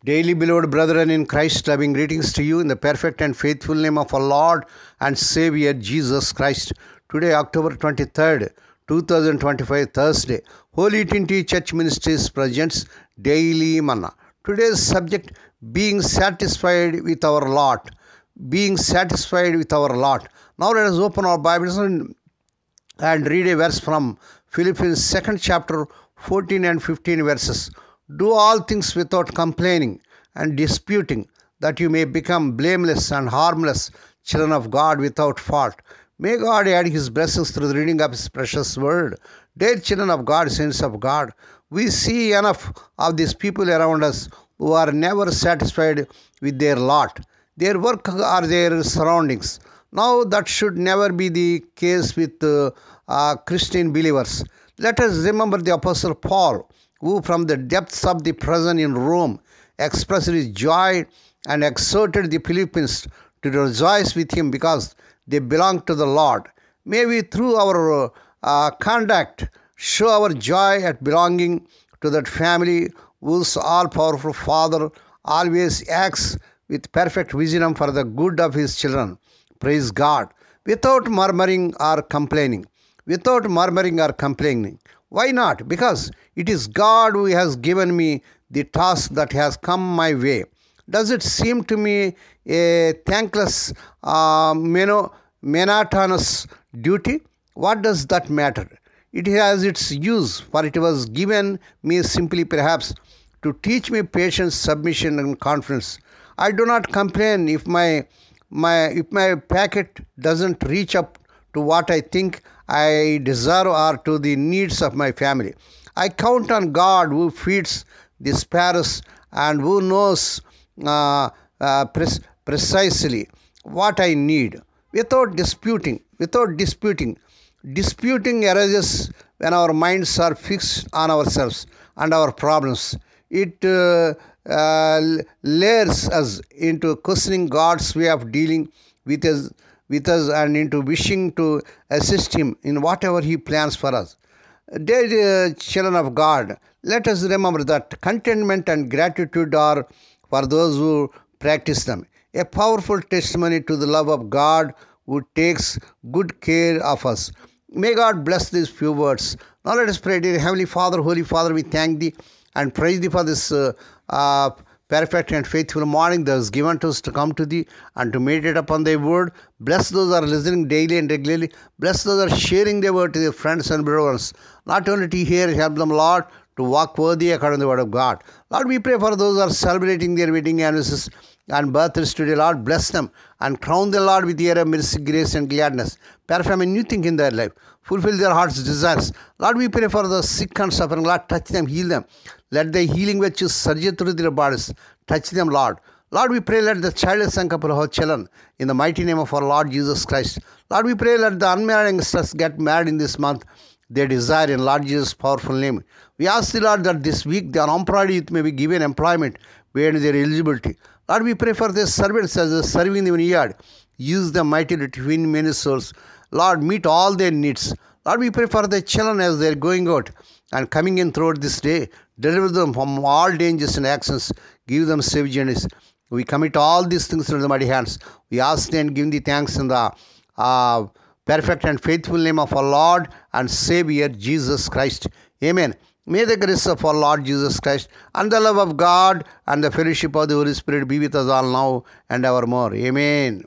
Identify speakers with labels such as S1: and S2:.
S1: Daily beloved brethren in Christ, loving greetings to you in the perfect and faithful name of our Lord and Savior Jesus Christ. Today, October 23rd, 2025, Thursday, Holy Trinity Church Ministries presents Daily Manna. Today's subject, being satisfied with our lot. Being satisfied with our lot. Now let us open our Bibles and read a verse from Philippians 2nd chapter, 14 and 15 verses. Do all things without complaining and disputing, that you may become blameless and harmless children of God without fault. May God add His blessings through the reading of His precious word. Dear children of God, saints of God, we see enough of these people around us who are never satisfied with their lot, their work or their surroundings. Now that should never be the case with Christian believers. Let us remember the Apostle Paul, who from the depths of the prison in Rome expressed his joy and exhorted the Philippians to rejoice with him because they belong to the Lord. May we, through our conduct, show our joy at belonging to that family whose all-powerful Father always acts with perfect wisdom for the good of His children. Praise God. Without murmuring or complaining. Without murmuring or complaining. Why not? Because it is God who has given me the task that has come my way. Does it seem to me a thankless, monotonous duty? What does that matter? It has its use, for it was given me simply perhaps to teach me patience, submission, and confidence. I do not complain if my packet doesn't reach up to what I think I deserve or to the needs of my family. I count on God who feeds the sparrows and who knows precisely what I need. Without disputing. Disputing arises when our minds are fixed on ourselves and our problems. It layers us into questioning God's way of dealing with us and into wishing to assist Him in whatever He plans for us. Dear children of God, let us remember that contentment and gratitude are for those who practice them. A powerful testimony to the love of God who takes good care of us. May God bless these few words. Now let us pray. Dear Heavenly Father, Holy Father, we thank Thee and praise Thee for this perfect and faithful morning that is given to us to come to Thee and to meditate upon Thy word. Bless those who are listening daily and regularly. Bless those who are sharing Thy word to their friends and brothers. Not only to hear, help them, Lord, to walk worthy according to the word of God. Lord, we pray for those who are celebrating their wedding anniversaries and birthdays today. Lord, bless them and crown them, Lord, with your mercy, grace, and gladness. Perform a new thing in their life. Fulfill their heart's desires. Lord, we pray for the sick and suffering. Lord, touch them, heal them. Let the healing virtues surge through their bodies. Touch them, Lord. Lord, we pray, let the childless and couple have children in the mighty name of our Lord Jesus Christ. Lord, we pray, let the unmarried youngsters get married in this month. They desire in Lord Jesus' powerful name. We ask the Lord that this week the unemployed youth may be given employment beyond their eligibility. Lord, we pray for their servants as they are serving the vineyard. Use them mightily to win many souls. Lord, meet all their needs. Lord, we pray for the children as they are going out and coming in throughout this day. Deliver them from all dangers and actions. Give them safe journeys. We commit all these things into the mighty hands. We ask Thee and give Thee thanks in the perfect and faithful name of our Lord and Savior Jesus Christ. Amen. May the grace of our Lord Jesus Christ and the love of God and the fellowship of the Holy Spirit be with us all now and evermore. Amen.